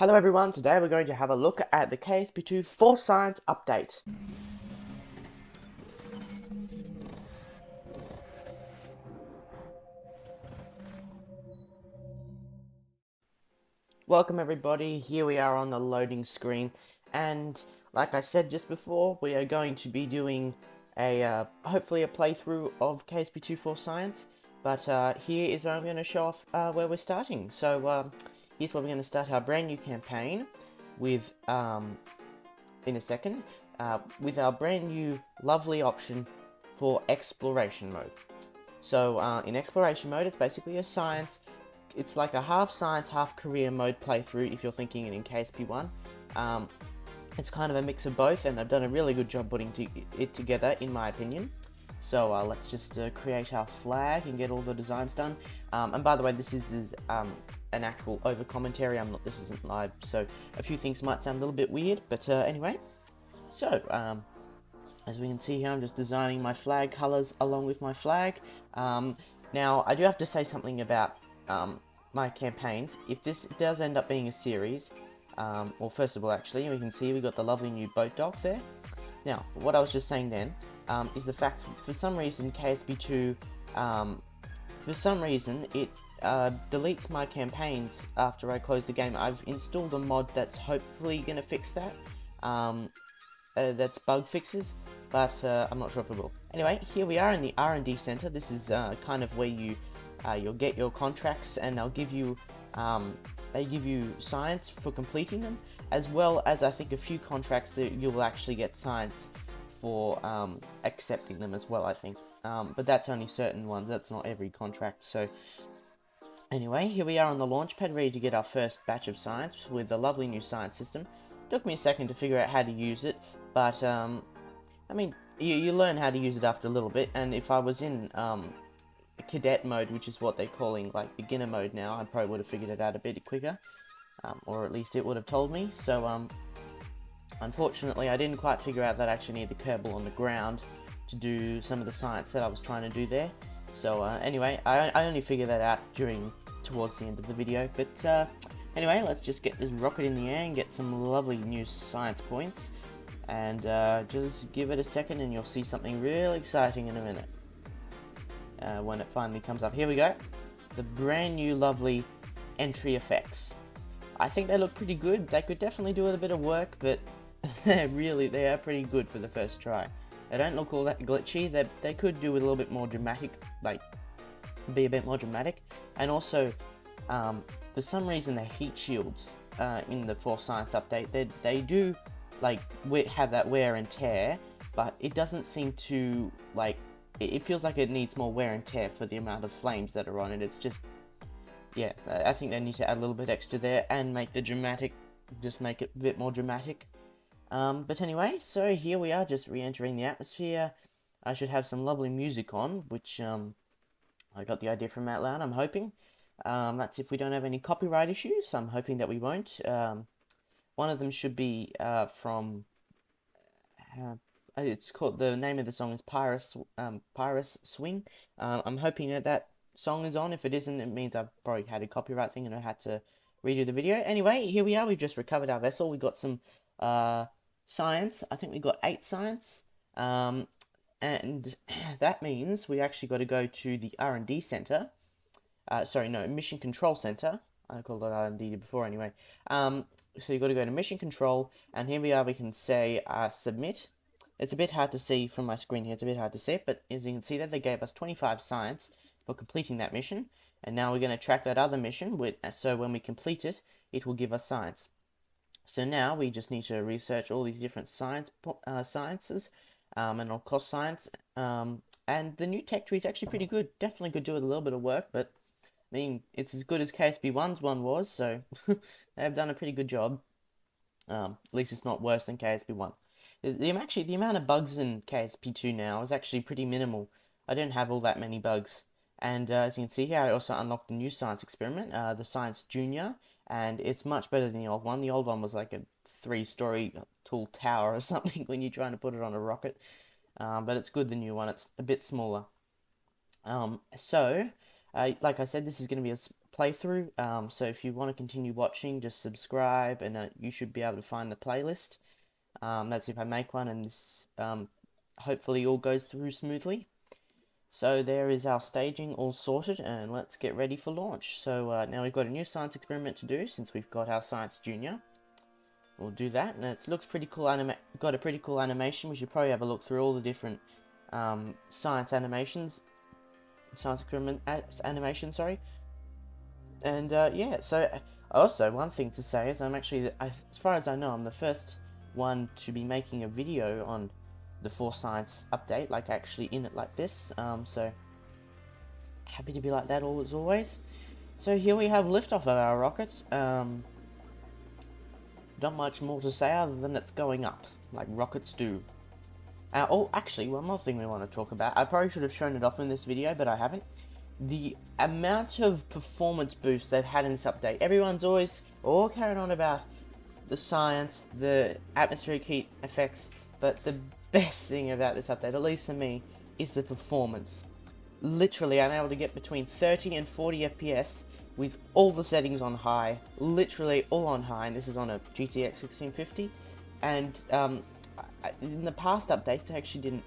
Hello everyone, today we're going to have a look at the KSP-2 Force Science update. Welcome everybody, here we are on the loading screen, and like I said just before, we are going to be doing hopefully a playthrough of KSP-2 Force Science, but here is where I'm going to show off where we're starting. So here's where we're going to start our brand new campaign with, in a second, with our brand new lovely option for exploration mode. So in exploration mode, it's basically a science. It's like a half science, half career mode playthrough if you're thinking it in KSP-1. It's kind of a mix of both, and I've done a really good job putting it together, in my opinion. So let's just create our flag and get all the designs done. And by the way, this is an actual over commentary. This isn't live, so a few things might sound a little bit weird. But anyway, so as we can see here, I'm just designing my flag colors along with my flag. Now, I do have to say something about my campaigns. If this does end up being a series, well, first of all, actually, we can see we got the lovely new boat dock there. Now, what I was just saying then is the fact, for some reason, KSP-2, for some reason, it deletes my campaigns after I close the game. I've installed a mod that's hopefully going to fix that. That's bug fixes, but I'm not sure if it will. Anyway, here we are in the R&D center. This is kind of where you'll get your contracts, and they'll give you they give you science for completing them, as well as I think a few contracts that you'll actually get science for accepting them as well, I think. But that's only certain ones. That's not every contract. So anyway, here we are on the launch pad, ready to get our first batch of science with the lovely new science system. Took me a second to figure out how to use it, but I mean, you learn how to use it after a little bit. And if I was in cadet mode, which is what they're calling like beginner mode now, I probably would have figured it out a bit quicker, or at least it would have told me. So unfortunately, I didn't quite figure out that I actually need the Kerbal on the ground to do some of the science that I was trying to do there. So anyway, I only figured that out towards the end of the video. But anyway, let's just get this rocket in the air and get some lovely new science points. And just give it a second and you'll see something really exciting in a minute. When it finally comes up. Here we go. The brand new lovely entry effects. I think they look pretty good. They could definitely do with a bit of work, but they are pretty good for the first try. They don't look all that glitchy. They could do with a little bit more dramatic, like be a bit more dramatic. And also, for some reason, the heat shields in the Force Science update, they do like have that wear and tear, but it doesn't seem to like. It feels like it needs more wear and tear for the amount of flames that are on it. It's just, yeah, I think they need to add a little bit extra there and make the dramatic, just make it a bit more dramatic. But anyway, so here we are, just re-entering the atmosphere. I should have some lovely music on, which I got the idea from Matt Loud, I'm hoping. That's if we don't have any copyright issues. I'm hoping that we won't. One of them should be from... it's called, the name of the song is Pyrus Swing. I'm hoping that song is on. If it isn't, it means I've probably had a copyright thing and I had to redo the video. Anyway, here we are. We've just recovered our vessel. We got some science. I think we got 8 science. And that means we actually got to go to the R&D center. Sorry, no, Mission Control Center. I called it R&D before anyway. So you've got to go to Mission Control, and here we are. We can say submit. It's a bit hard to see from my screen here, it's a bit hard to see it, but as you can see that they gave us 25 science for completing that mission, and now we're going to track that other mission, so when we complete it, it will give us science. So now we just need to research all these different sciences, and of course science, and the new tech tree is actually pretty good. Definitely could do with a little bit of work, but I mean, it's as good as KSP-1's one was, so they've done a pretty good job. At least it's not worse than KSP-1. The amount of bugs in KSP-2 now is actually pretty minimal. I don't have all that many bugs. And as you can see here, I also unlocked a new science experiment, the Science Junior, and it's much better than the old one. The old one was like a 3-story tall tower or something when you're trying to put it on a rocket. But it's good, the new one. It's a bit smaller. So Like I said, this is going to be a playthrough, so if you want to continue watching, just subscribe, and you should be able to find the playlist. That's if I make one, and this hopefully all goes through smoothly. So there is our staging all sorted, and let's get ready for launch. So now we've got a new science experiment to do, since we've got our Science Junior. We'll do that, and it looks pretty cool. Got a pretty cool animation. We should probably have a look through all the different science experiment animation, sorry. And yeah, so also one thing to say is I'm actually, as far as I know, I'm the first one to be making a video on the Force Science update, like actually in it like this. So happy to be like that as always. So here we have liftoff of our rocket. Not much more to say other than it's going up, like rockets do. Oh, actually, one more thing we want to talk about. I probably should have shown it off in this video, but I haven't. The amount of performance boost they've had in this update. Everyone's always all carrying on about the science, the atmospheric heat effects, but the best thing about this update, at least for me, is the performance. Literally, I'm able to get between 30 and 40 FPS with all the settings on high, literally all on high, and this is on a GTX 1650. And in the past updates, I actually didn't,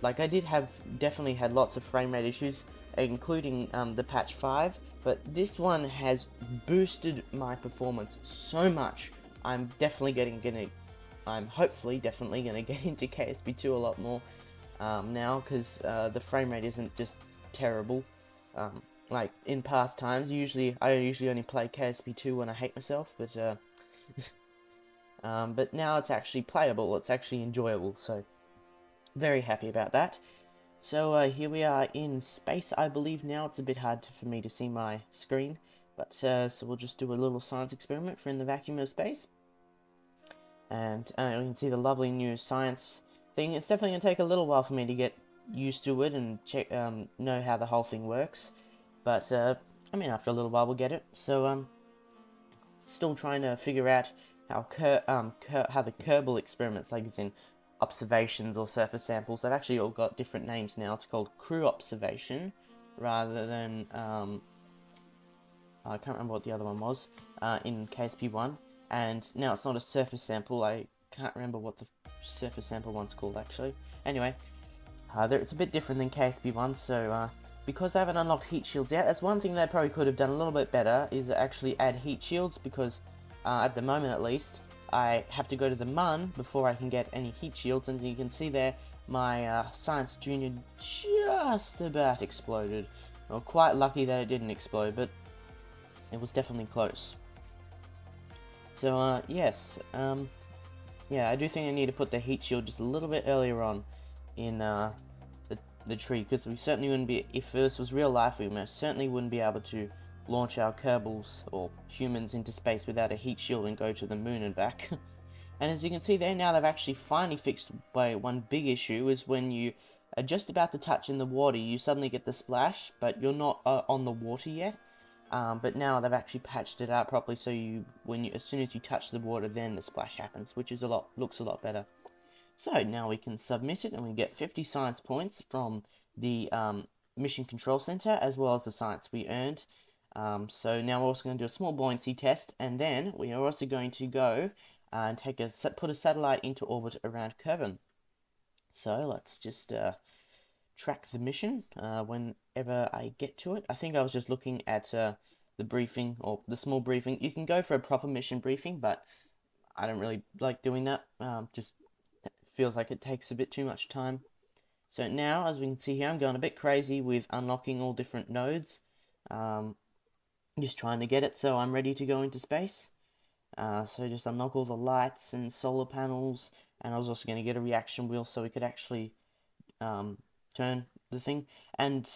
like I did have, definitely had lots of frame rate issues, including the patch 5, but this one has boosted my performance so much. I'm hopefully definitely gonna get into KSP-2 a lot more now, because the frame rate isn't just terrible. Like in past times, I usually only play KSP-2 when I hate myself, but now it's actually playable, it's actually enjoyable, so very happy about that. So here we are in space, I believe now. It's a bit hard for me to see my screen, but so we'll just do a little science experiment for in the vacuum of space. And we can see the lovely new science thing. It's definitely going to take a little while for me to get used to it and check, know how the whole thing works. But, I mean, after a little while we'll get it. So, still trying to figure out how the Kerbal experiments, like as in observations or surface samples, they've actually all got different names now. It's called crew observation, rather than, I can't remember what the other one was, in KSP-1. And now it's not a surface sample. I can't remember what the surface sample one's called, actually. Anyway, it's a bit different than KSP-1, so because I haven't unlocked heat shields yet, that's one thing they probably could have done a little bit better, is actually add heat shields, because at the moment at least, I have to go to the MUN before I can get any heat shields, and you can see there, my Science Junior just about exploded. Well, quite lucky that it didn't explode, but it was definitely close. So, yes, yeah, I do think I need to put the heat shield just a little bit earlier on in the tree, because we certainly wouldn't be, if this was real life, we most certainly wouldn't be able to launch our Kerbals, or humans, into space without a heat shield and go to the moon and back. And as you can see there, now they've actually finally fixed by one big issue, is when you are just about to touch in the water, you suddenly get the splash, but you're not on the water yet. But now they've actually patched it out properly, so as soon as you touch the water, then the splash happens, which is looks a lot better. So now we can submit it, and we get 50 science points from the Mission Control Center, as well as the science we earned. So now we're also going to do a small buoyancy test, and then we are also going to go and put a satellite into orbit around Kerbin. So let's just track the mission whenever I get to it. I think I was just looking at the briefing, or the small briefing. You can go for a proper mission briefing, but I don't really like doing that. Just feels like it takes a bit too much time. So now, as we can see here, I'm going a bit crazy with unlocking all different nodes. Just trying to get it so I'm ready to go into space. So just unlock all the lights and solar panels, and I was also going to get a reaction wheel so we could actually turn the thing. And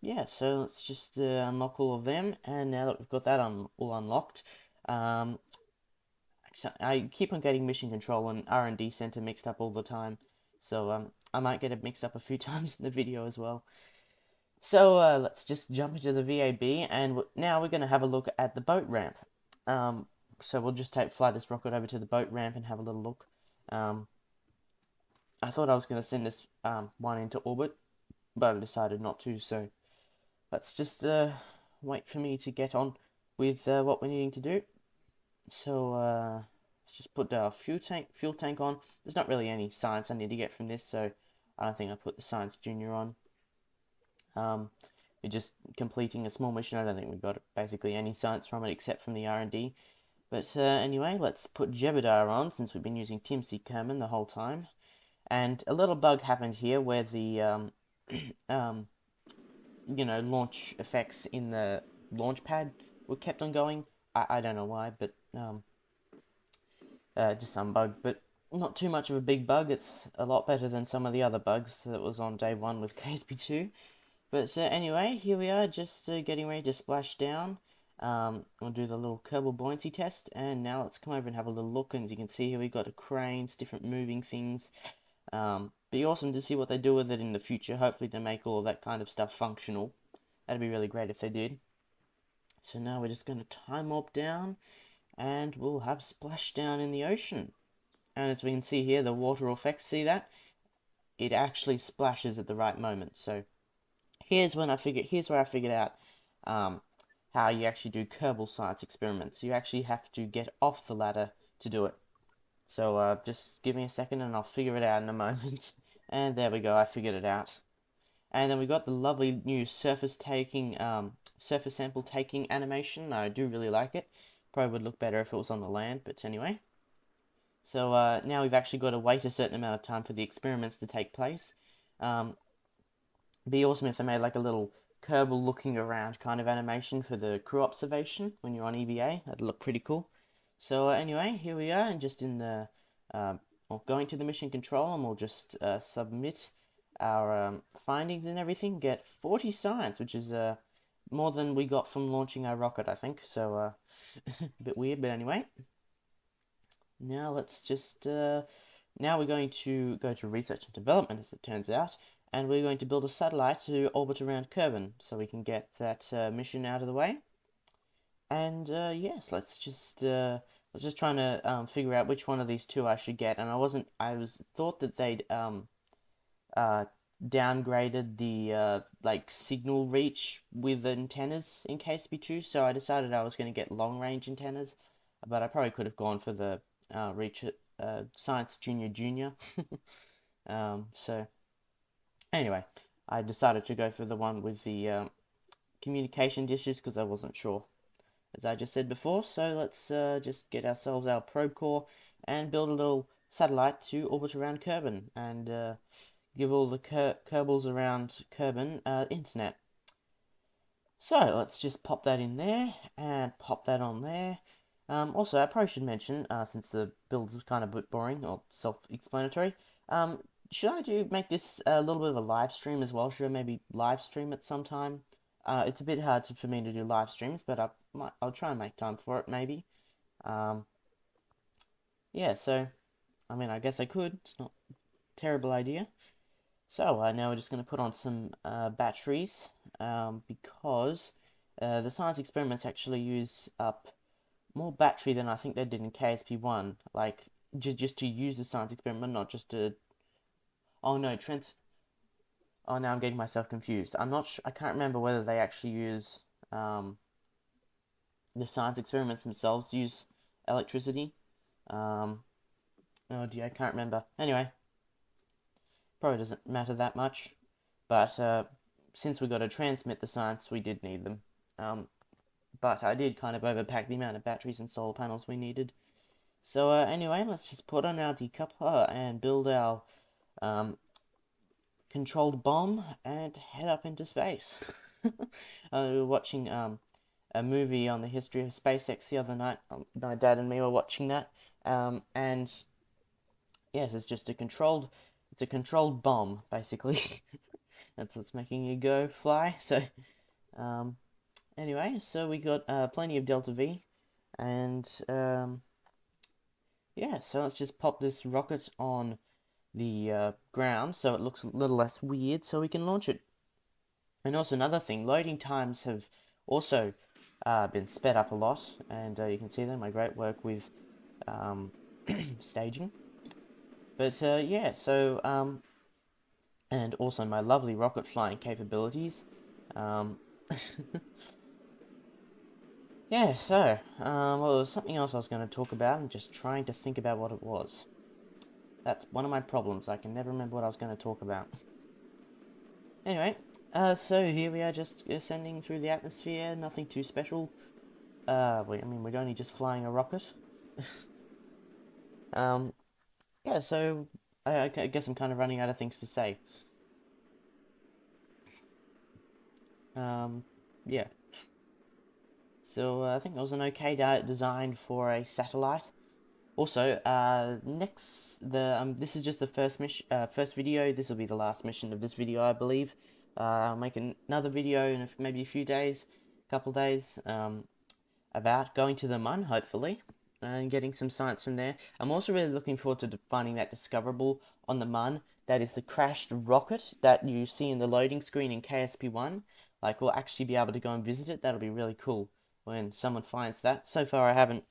yeah, so let's just unlock all of them, and now that we've got that all unlocked, so I keep on getting Mission Control and R&D Center mixed up all the time, so I might get it mixed up a few times in the video as well. So let's just jump into the VAB, and now we're going to have a look at the boat ramp. So we'll just fly this rocket over to the boat ramp and have a little look. I thought I was going to send this one into orbit, but I decided not to, so let's just wait for me to get on with what we're needing to do. So let's just put our fuel tank on. There's not really any science I need to get from this, so I don't think I put the Science Junior on. We're just completing a small mission. I don't think we got basically any science from it except from the R&D. But anyway, let's put Jebediah on since we've been using Timsy Kerman the whole time. And a little bug happened here where the launch effects in the launch pad were kept on going. I don't know why, but just some bug, but not too much of a big bug. It's a lot better than some of the other bugs that was on day one with KSP-2. But anyway, here we are, just getting ready to splash down. I'll do the little Kerbal buoyancy test, and now let's come over and have a little look. And as you can see here, we've got the cranes, different moving things. Be awesome to see what they do with it in the future. Hopefully they make all of that kind of stuff functional. That'd be really great if they did. So now we're just going to time warp down, and we'll have splashdown in the ocean. And as we can see here, the water effects, see that? It actually splashes at the right moment. So here's where I figured out how you actually do Kerbal science experiments. You actually have to get off the ladder to do it. So just give me a second and I'll figure it out in a moment. And there we go, I figured it out. And then we got the lovely new surface sample taking animation. I do really like it. Probably would look better if it was on the land, but anyway. So now we've actually got to wait a certain amount of time for the experiments to take place. Be awesome if they made like a little Kerbal looking around kind of animation for the crew observation when you're on EVA. That'd look pretty cool. So anyway, here we are, and just in the going to the mission control, and we'll just submit our findings and everything. Get 40 science, which is more than we got from launching our rocket, I think. So a bit weird, but anyway. Now let's just now we're going to go to research and development, as it turns out, and we're going to build a satellite to orbit around Kerbin, so we can get that mission out of the way. And yes, let's just trying to figure out which one of these two I should get. And I thought that they'd downgraded the like signal reach with antennas in KSP-2, so I decided I was going to get long range antennas, but I probably could have gone for the reach Science Junior. So anyway, I decided to go for the one with the communication dishes because I wasn't sure, as I just said before. So let's just get ourselves our probe core and build a little satellite to orbit around Kerbin and give all the Kerbals around Kerbin internet. So let's just pop that in there and pop that on there. Also, I probably should mention, since the build is kind of a bit boring or self-explanatory, should I make this a little bit of a live stream as well? Should I maybe live stream it sometime? It's a bit hard for me to do live streams, but I'll try and make time for it, maybe. Yeah, so, I mean, I guess I could. It's not a terrible idea. So, now we're just going to put on some batteries, because the science experiments actually use up more battery than I think they did in KSP-1. Like, just to use the science experiment, not just to... Oh no, Oh, now I'm getting myself confused. I'm not sure, I can't remember whether they actually use the science experiments themselves use electricity. Oh dear, I can't remember. Anyway, probably doesn't matter that much. But since we got to transmit the science, we did need them. But I did kind of overpack the amount of batteries and solar panels we needed. So anyway, let's just put on our decoupler and build our controlled bomb and head up into space. We were watching a movie on the history of SpaceX the other night. My dad and me were watching that, and yes, it's a controlled bomb basically. That's what's making you fly. So anyway, so we got plenty of delta V, and yeah, so let's just pop this rocket on the ground so it looks a little less weird, so we can launch it. And also another thing, loading times have also been sped up a lot, and you can see there my great work with staging. But yeah, so and also my lovely rocket flying capabilities. Yeah, so, well, there was something else I was going to talk about. I'm just trying to think about what it was. That's one of my problems. I can never remember what I was going to talk about. Anyway, so here we are just ascending through the atmosphere. Nothing too special. I mean, we're only just flying a rocket. um, yeah, so I guess I'm kind of running out of things to say. Yeah. So I think it was an okay design for a satellite. Also, this is just the first video. This will be the last mission of this video, I believe. I'll make another video in maybe a few days, couple days, about going to the Mun, hopefully, and getting some science from there. I'm also really looking forward to finding that discoverable on the Mun. That is the crashed rocket that you see in the loading screen in KSP-1. Like, we'll actually be able to go and visit it. That'll be really cool when someone finds that. So far, I haven't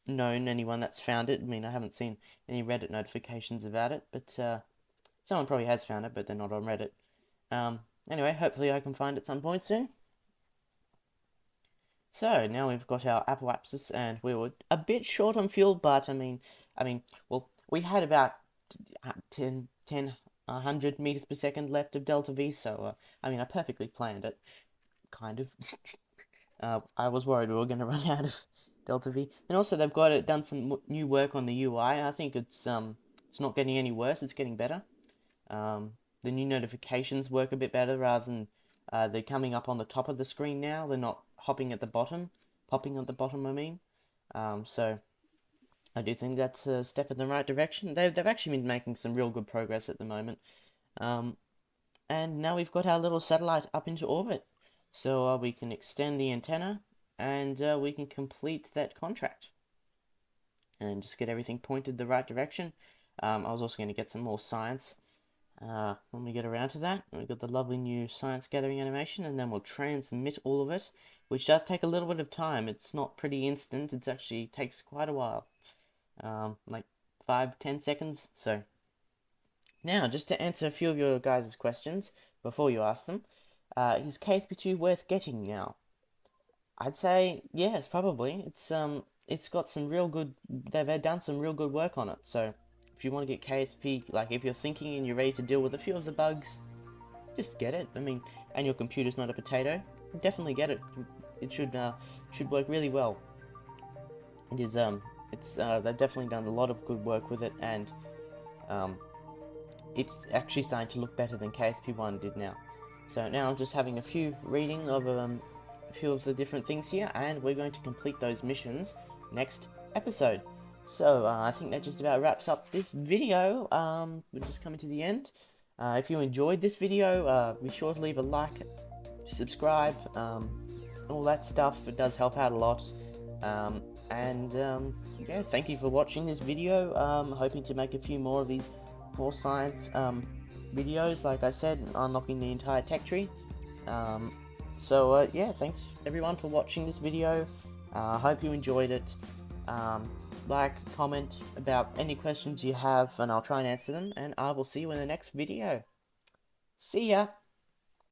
known anyone that's found it. I mean, I haven't seen any Reddit notifications about it, but someone probably has found it, but they're not on Reddit. Anyway, hopefully I can find it at some point soon. So now we've got our apoapsis, and we were a bit short on fuel, but I mean, well, we had about 100 meters per second left of delta V, so I mean, I perfectly planned it, kind of. I was worried we were going to run out of delta V, and also they've done some new work on the UI. I think it's not getting any worse; it's getting better. The new notifications work a bit better rather than they're coming up on the top of the screen now. They're not popping at the bottom, I mean. So I do think that's a step in the right direction. They've actually been making some real good progress at the moment. And now we've got our little satellite up into orbit. So we can extend the antenna and we can complete that contract. And just get everything pointed the right direction. I was also going to get some more science when we get around to that. We've got the lovely new science gathering animation, and then we'll transmit all of it, which does take a little bit of time. It's not pretty instant. It actually takes quite a while, like 5-10 seconds. So now, just to answer a few of your guys' questions before you ask them, is KSP-2 worth getting now? I'd say yes, probably. It's got some real good. They've done some real good work on it. So if you want to get KSP, like if you're thinking and you're ready to deal with a few of the bugs, just get it. I mean, and your computer's not a potato, definitely get it. It should work really well. It is they've definitely done a lot of good work with it, and it's actually starting to look better than KSP-1 did now. So now I'm just having a few reading of a few of the different things here, and we're going to complete those missions next episode. So I think that just about wraps up this video. We're just coming to the end. If you enjoyed this video, be sure to leave a like, subscribe, all that stuff. It does help out a lot. Yeah, thank you for watching this video. Hoping to make a few more of these Force Science videos, like I said, unlocking the entire tech tree. Yeah, thanks everyone for watching this video. Hope you enjoyed it. Like, comment about any questions you have, and I'll try and answer them, and I will see you in the next video. See ya!